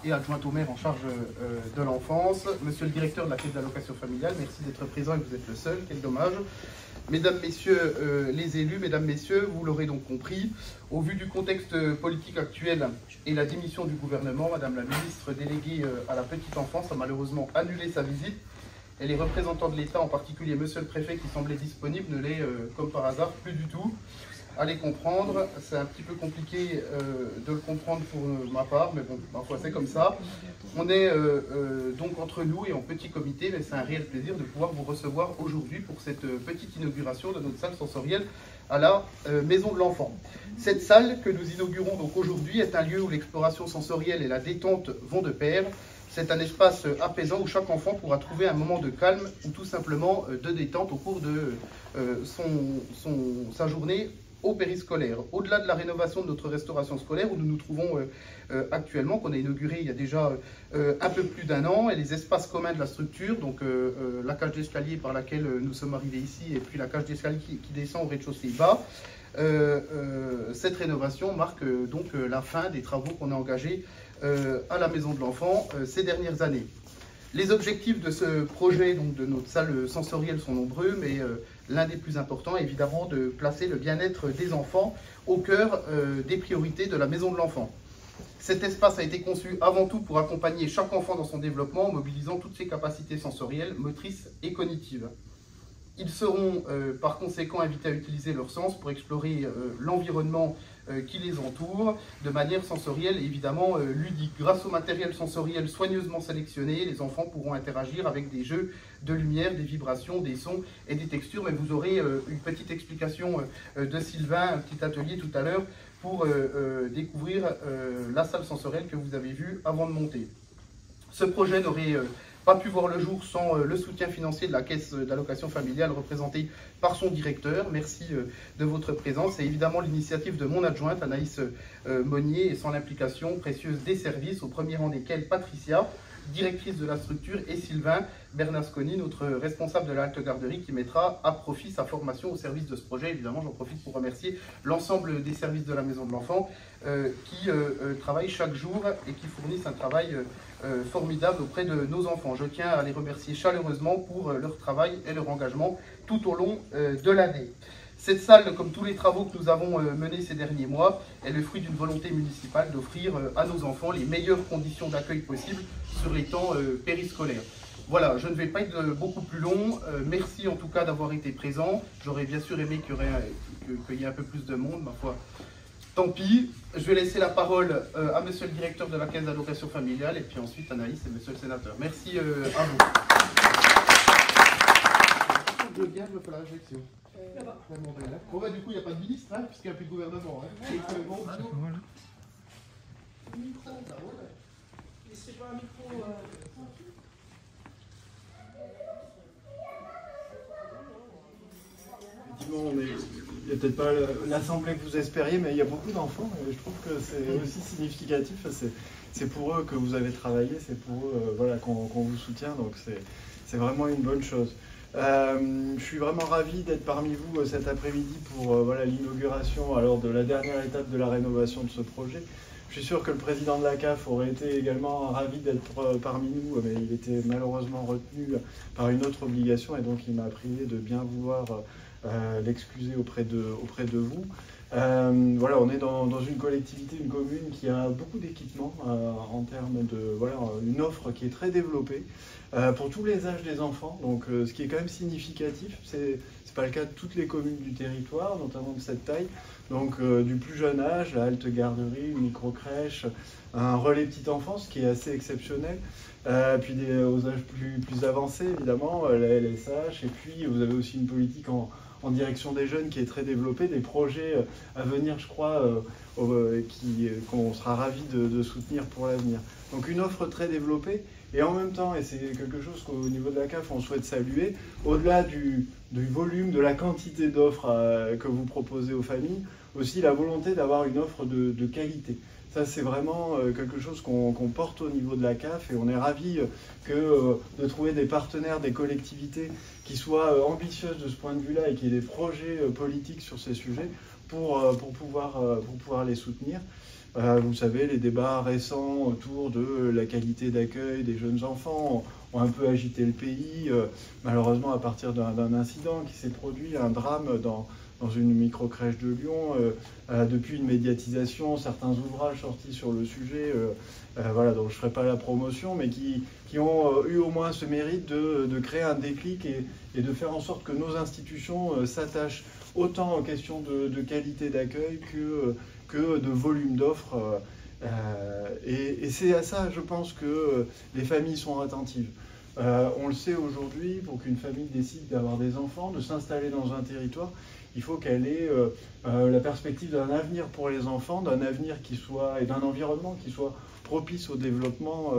et adjointe au maire en charge de l'enfance. Monsieur le directeur de la caisse d'allocation familiale, merci d'être présent et vous êtes le seul, quel dommage. Mesdames, Messieurs les élus, Mesdames, Messieurs, vous l'aurez donc compris, au vu du contexte politique actuel et la démission du gouvernement, Madame la ministre déléguée à la petite enfance a malheureusement annulé sa visite et les représentants de l'État, en particulier Monsieur le Préfet qui semblait disponible, ne l'est comme par hasard plus du tout. Allez comprendre, c'est un petit peu compliqué de le comprendre pour ma part, mais bon, parfois c'est comme ça. On est donc entre nous et en petit comité, mais c'est un réel plaisir de pouvoir vous recevoir aujourd'hui pour cette petite inauguration de notre salle sensorielle à la Maison de l'Enfant. Cette salle que nous inaugurons donc aujourd'hui est un lieu où l'exploration sensorielle et la détente vont de pair. C'est un espace apaisant où chaque enfant pourra trouver un moment de calme ou tout simplement de détente au cours de sa journée au périscolaire. Au-delà de la rénovation de notre restauration scolaire où nous nous trouvons actuellement, qu'on a inauguré il y a déjà un peu plus d'1 an, et les espaces communs de la structure, donc la cage d'escalier par laquelle nous sommes arrivés ici, et puis la cage d'escalier qui descend au rez-de-chaussée bas, cette rénovation marque donc la fin des travaux qu'on a engagés à la Maison de l'Enfant ces dernières années. Les objectifs de ce projet, donc de notre salle sensorielle, sont nombreux, mais l'un des plus importants est évidemment de placer le bien-être des enfants au cœur des priorités de la Maison de l'Enfant. Cet espace a été conçu avant tout pour accompagner chaque enfant dans son développement en mobilisant toutes ses capacités sensorielles, motrices et cognitives. Ils seront par conséquent invités à utiliser leur sens pour explorer l'environnement qui les entoure de manière sensorielle et évidemment ludique. Grâce au matériel sensoriel soigneusement sélectionné, les enfants pourront interagir avec des jeux de lumière, des vibrations, des sons et des textures. Mais vous aurez une petite explication de Sylvain, un petit atelier tout à l'heure pour découvrir la salle sensorielle que vous avez vue avant de monter. Ce projet n'aurait pas pu voir le jour sans le soutien financier de la caisse d'allocation familiale représentée par son directeur. Merci de votre présence et évidemment l'initiative de mon adjointe Anaïs Monnier et sans l'implication précieuse des services, au premier rang desquels Patricia, directrice de la structure, et Sylvain Bernasconi, notre responsable de la halte garderie, qui mettra à profit sa formation au service de ce projet. Évidemment, j'en profite pour remercier l'ensemble des services de la Maison de l'Enfant qui travaillent chaque jour et qui fournissent un travail formidable auprès de nos enfants. Je tiens à les remercier chaleureusement pour leur travail et leur engagement tout au long de l'année. Cette salle, comme tous les travaux que nous avons menés ces derniers mois, est le fruit d'une volonté municipale d'offrir à nos enfants les meilleures conditions d'accueil possibles sur les temps périscolaires. Voilà, je ne vais pas être beaucoup plus long. Merci en tout cas d'avoir été présent. J'aurais bien sûr aimé qu'il y ait un peu plus de monde, ma foi. Tant pis. Je vais laisser la parole à monsieur le directeur de la caisse d'allocation familiale et puis ensuite Anaïs et monsieur le sénateur. Merci à vous. Je viens, je fais la réflexion. Bon, bah, du coup, il n'y a pas de ministre, hein, puisqu'il n'y a plus de gouvernement. Hein. Micro, et c'est pas un micro. Effectivement, il n'y a peut-être pas l'assemblée que vous espériez, mais il y a beaucoup d'enfants et je trouve que c'est aussi significatif. C'est pour eux que vous avez travaillé, c'est pour eux voilà, qu'on vous soutient, donc c'est vraiment une bonne chose. Je suis vraiment ravi d'être parmi vous cet après-midi pour voilà, l'inauguration de la dernière étape de la rénovation de ce projet. Je suis sûr que le président de la CAF aurait été également ravi d'être parmi nous, mais il était malheureusement retenu par une autre obligation et donc il m'a prié de bien vouloir l'excuser auprès de vous. Voilà, on est dans une collectivité, une commune qui a beaucoup d'équipements en termes de voilà, une offre qui est très développée pour tous les âges des enfants. Donc, ce qui est quand même significatif, c'est pas le cas de toutes les communes du territoire, notamment de cette taille. Donc, du plus jeune âge, la halte garderie, une micro-crèche, un relais petite enfance qui est assez exceptionnel. Puis aux âges plus avancés, évidemment, la LSH. Et puis, vous avez aussi une politique en direction des jeunes qui est très développée, des projets à venir, je crois, qu'on sera ravis de soutenir pour l'avenir. Donc une offre très développée et en même temps, et c'est quelque chose qu'au niveau de la CAF on souhaite saluer, au-delà du volume, de la quantité d'offres que vous proposez aux familles, aussi la volonté d'avoir une offre de qualité. Ça, c'est vraiment quelque chose qu'on porte au niveau de la CAF et on est ravis de trouver des partenaires, des collectivités qui soient ambitieuses de ce point de vue-là et qui aient des projets politiques sur ces sujets pour pouvoir les soutenir. Vous savez, les débats récents autour de la qualité d'accueil des jeunes enfants ont un peu agité le pays. Malheureusement, à partir d'un incident qui s'est produit, un drame dans une micro-crèche de Lyon, depuis une médiatisation, certains ouvrages sortis sur le sujet, voilà, donc je ne ferai pas la promotion, mais qui ont eu au moins ce mérite de créer un déclic et de faire en sorte que nos institutions s'attachent autant aux questions de qualité d'accueil que de volume d'offres. Et c'est à ça, je pense, que les familles sont attentives. On le sait aujourd'hui, pour qu'une famille décide d'avoir des enfants, de s'installer dans un territoire, il faut qu'elle ait la perspective d'un avenir pour les enfants, d'un avenir et d'un environnement qui soit propice au développement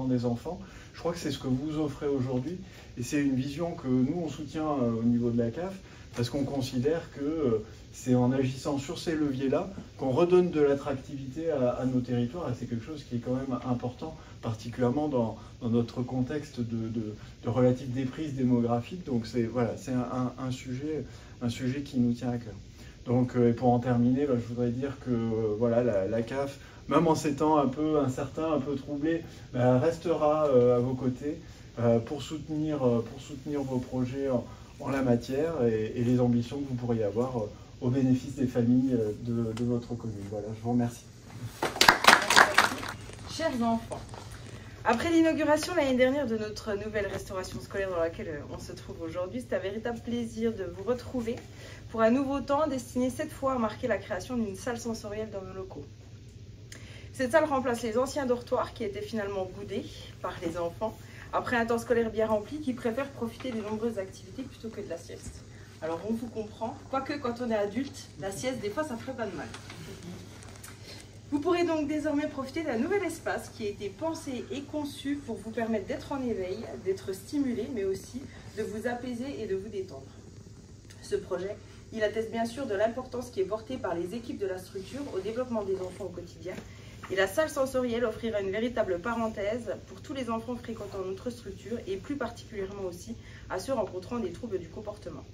des enfants. Je crois que c'est ce que vous offrez aujourd'hui, et c'est une vision que nous, on soutient au niveau de la CAF, parce qu'on considère que c'est en agissant sur ces leviers-là qu'on redonne de l'attractivité à nos territoires, et c'est quelque chose qui est quand même important, particulièrement dans notre contexte de relative déprise démographique. Donc c'est un sujet qui nous tient à cœur. Donc, et pour en terminer, je voudrais dire que voilà, la CAF, même en ces temps un peu incertains, un peu troublés, restera à vos côtés pour soutenir vos projets en la matière et les ambitions que vous pourriez avoir au bénéfice des familles de votre commune. Voilà, je vous remercie. Chers enfants, après l'inauguration l'année dernière de notre nouvelle restauration scolaire dans laquelle on se trouve aujourd'hui, c'est un véritable plaisir de vous retrouver pour un nouveau temps destiné cette fois à marquer la création d'une salle sensorielle dans nos locaux. Cette salle remplace les anciens dortoirs qui étaient finalement boudés par les enfants après un temps scolaire bien rempli, qui préfèrent profiter des nombreuses activités plutôt que de la sieste. Alors on vous comprend, quoique quand on est adulte, la sieste des fois ça ferait pas de mal. Vous pourrez donc désormais profiter d'un nouvel espace qui a été pensé et conçu pour vous permettre d'être en éveil, d'être stimulé, mais aussi de vous apaiser et de vous détendre. Ce projet, il atteste bien sûr de l'importance qui est portée par les équipes de la structure au développement des enfants au quotidien. Et la salle sensorielle offrira une véritable parenthèse pour tous les enfants fréquentant notre structure et plus particulièrement aussi à ceux rencontrant des troubles du comportement.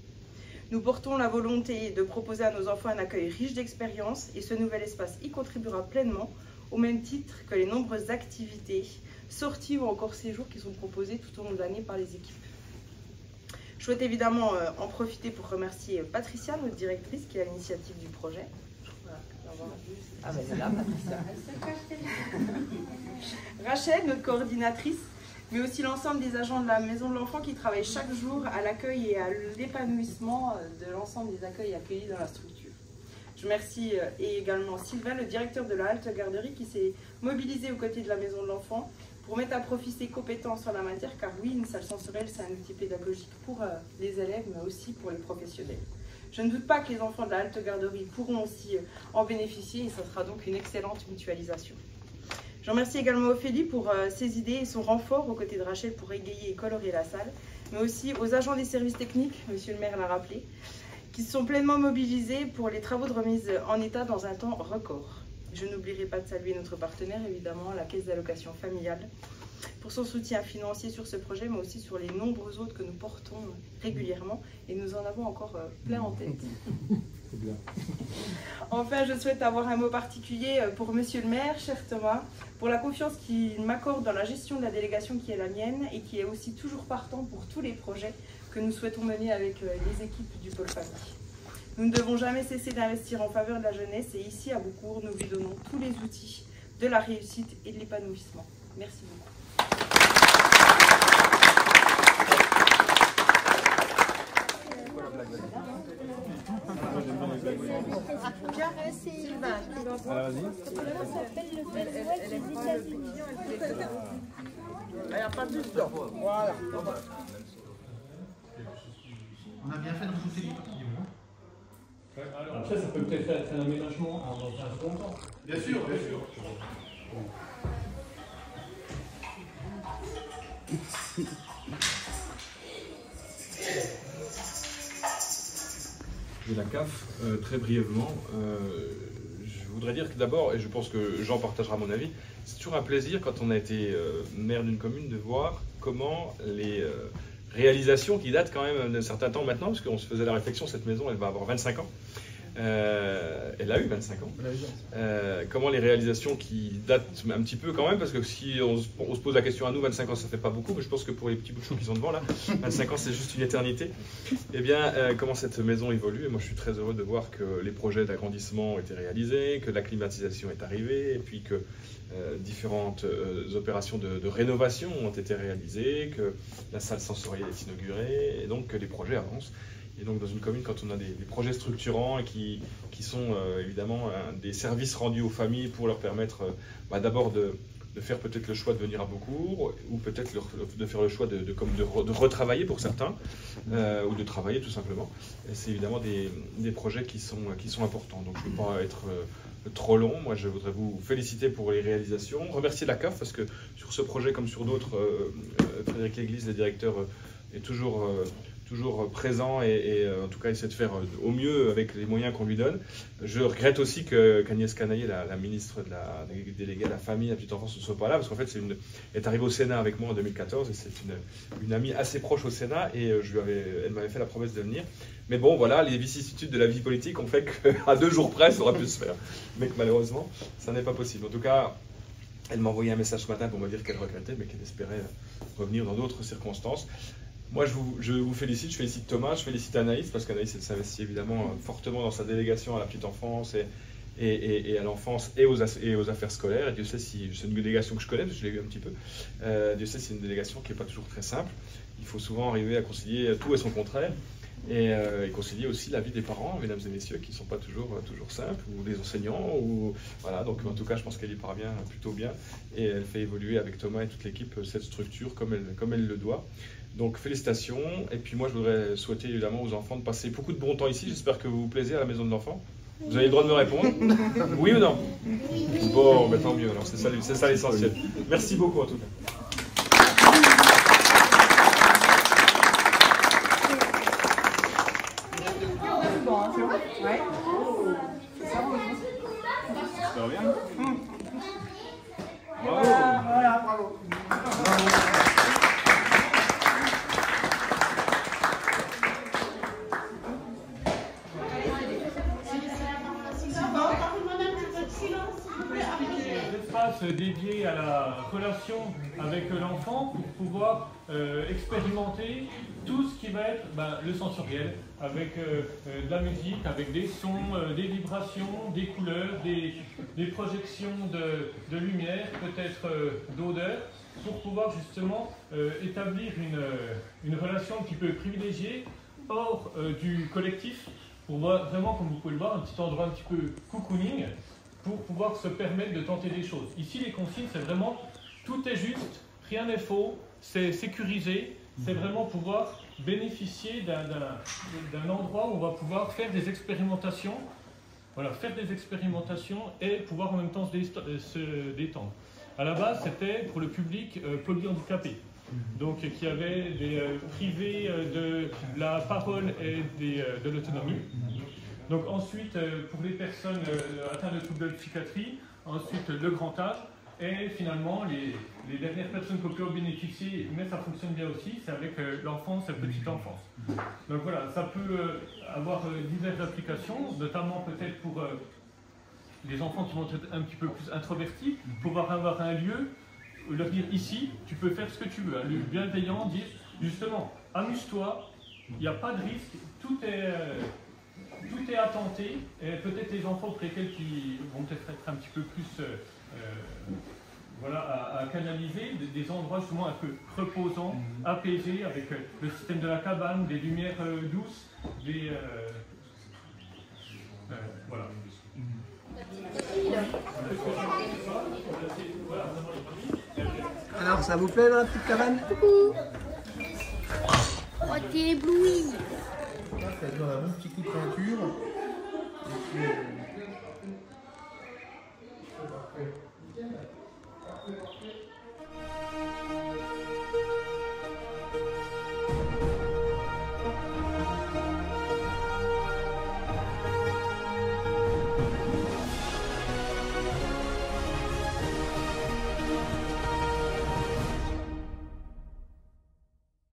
Nous portons la volonté de proposer à nos enfants un accueil riche d'expériences et ce nouvel espace y contribuera pleinement au même titre que les nombreuses activités, sorties ou encore séjours qui sont proposés tout au long de l'année par les équipes. Je souhaite évidemment en profiter pour remercier Patricia, notre directrice, qui est à l'initiative du projet. Ah ben c'est là, Patricia. Rachel, notre coordinatrice, mais aussi l'ensemble des agents de la Maison de l'Enfant qui travaillent chaque jour à l'accueil et à l'épanouissement de l'ensemble des accueils accueillis dans la structure. Je remercie également Sylvain, le directeur de la halte garderie, qui s'est mobilisé aux côtés de la Maison de l'Enfant pour mettre à profit ses compétences en la matière, car oui, une salle sensorielle, c'est un outil pédagogique pour les élèves, mais aussi pour les professionnels. Je ne doute pas que les enfants de la halte garderie pourront aussi en bénéficier et ce sera donc une excellente mutualisation. Je remercie également Ophélie pour ses idées et son renfort aux côtés de Rachel pour égayer et colorer la salle, mais aussi aux agents des services techniques, monsieur le maire l'a rappelé, qui se sont pleinement mobilisés pour les travaux de remise en état dans un temps record. Je n'oublierai pas de saluer notre partenaire, évidemment, la Caisse d'allocation familiale, pour son soutien financier sur ce projet, mais aussi sur les nombreux autres que nous portons régulièrement, et nous en avons encore plein en tête. Bien. Enfin, je souhaite avoir un mot particulier pour monsieur le maire, cher Thomas, pour la confiance qu'il m'accorde dans la gestion de la délégation qui est la mienne, et qui est aussi toujours partant pour tous les projets que nous souhaitons mener avec les équipes du pôle famille. Nous ne devons jamais cesser d'investir en faveur de la jeunesse, et ici, à Beaucourt, nous lui donnons tous les outils de la réussite et de l'épanouissement. Merci beaucoup. On a bien fait de rajouter des papillons. Alors ça peut peut-être être un aménagement dans un second temps. Bien sûr, bien sûr. De la CAF, très brièvement, je voudrais dire que d'abord, et je pense que Jean partagera mon avis, c'est toujours un plaisir quand on a été maire d'une commune de voir comment les réalisations qui datent quand même d'un certain temps maintenant, parce qu'on se faisait la réflexion, cette maison elle va avoir 25 ans, Elle a eu 25 ans. Comment les réalisations qui datent un petit peu quand même, parce que si on se pose la question à nous, 25 ans ça fait pas beaucoup, mais je pense que pour les petits bouts de chou qui sont devant là, 25 ans c'est juste une éternité. Eh bien, comment cette maison évolue, et moi je suis très heureux de voir que les projets d'agrandissement ont été réalisés, que la climatisation est arrivée, et puis que différentes opérations de rénovation ont été réalisées, que la salle sensorielle est inaugurée, et donc que les projets avancent. Et donc dans une commune, quand on a des projets structurants et qui sont évidemment des services rendus aux familles pour leur permettre d'abord de faire peut-être le choix de venir à Beaucourt, ou peut-être de faire le choix de retravailler pour certains, ou de travailler tout simplement. C'est évidemment des projets qui sont importants. Donc je ne veux pas être trop long. Moi je voudrais vous féliciter pour les réalisations, remercier la CAF parce que sur ce projet comme sur d'autres, Frédéric L'église, le directeur, est toujours présent et en tout cas essaie de faire au mieux avec les moyens qu'on lui donne. Je regrette aussi qu'Agnès Canaillé, la ministre déléguée à la famille et à la petite enfance, ne soit pas là, parce qu'en fait elle est arrivée au Sénat avec moi en 2014 et c'est une amie assez proche au Sénat et elle m'avait fait la promesse de venir. Mais bon voilà, les vicissitudes de la vie politique ont fait qu'à 2 jours près ça aurait pu se faire. Mais que malheureusement ça n'est pas possible. En tout cas, elle m'a envoyé un message ce matin pour me dire qu'elle regrettait mais qu'elle espérait revenir dans d'autres circonstances. Moi, je vous félicite, je félicite Thomas, je félicite Anaïs, parce qu'Anaïs s'investit évidemment fortement dans sa délégation à la petite enfance et à l'enfance et aux affaires scolaires. Et Dieu sait si c'est une délégation que je connais, parce que je l'ai eu un petit peu. Dieu sait c'est une délégation qui n'est pas toujours très simple. Il faut souvent arriver à concilier tout et son contraire. Et concilier aussi la vie des parents, mesdames et messieurs, qui ne sont pas toujours simples, ou des enseignants, voilà. Donc en tout cas, je pense qu'elle y parvient plutôt bien, et elle fait évoluer avec Thomas et toute l'équipe cette structure comme elle le doit. Donc félicitations, et puis moi je voudrais souhaiter évidemment aux enfants de passer beaucoup de bon temps ici. J'espère que vous vous plaisez à la maison de l'enfant. Vous avez le droit de me répondre. Oui ou non? Bon, ben, tant mieux, alors c'est ça l'essentiel. Merci beaucoup en tout cas. Ça va bien? Voilà, bravo. L'espace dédié à la relation avec l'enfant pour pouvoir expérimenter tout ce qui va être le sensoriel, avec de la musique, avec des sons, des vibrations, des couleurs, des projections de lumière, peut-être d'odeur, pour pouvoir justement établir une relation un petit peu privilégiée hors du collectif, pour voir vraiment, comme vous pouvez le voir, un petit endroit un petit peu cocooning, pour pouvoir se permettre de tenter des choses. Ici, les consignes, c'est vraiment, tout est juste, rien n'est faux, c'est sécurisé, c'est vraiment pouvoir bénéficier d'un endroit où on va pouvoir faire des expérimentations, voilà, faire des expérimentations et pouvoir en même temps se détendre. À la base, c'était pour le public polyhandicapé, donc qui avait des privés de la parole et de l'autonomie. Donc ensuite, pour les personnes atteintes de troubles de psychiatrie, ensuite le grand âge, et finalement les dernières personnes qui ont pu en bénéficier, mais ça fonctionne bien aussi, c'est avec l'enfance et petite enfance. Donc voilà, ça peut avoir diverses applications, notamment peut-être pour les enfants qui vont être un petit peu plus introvertis, pouvoir avoir un lieu, leur dire ici, tu peux faire ce que tu veux, un lieu bienveillant, dire justement, amuse-toi, il n'y a pas de risque, tout est à tenter, et peut-être les enfants pour lesquels qui vont peut-être être un petit peu plus à canaliser, des endroits justement un peu reposants, apaisés, avec le système de la cabane, des lumières douces, voilà. Alors, ça vous plaît dans la petite cabane? Oh, t'es ébloui. Là, ça donne un bon petit coup de peinture. Et puis,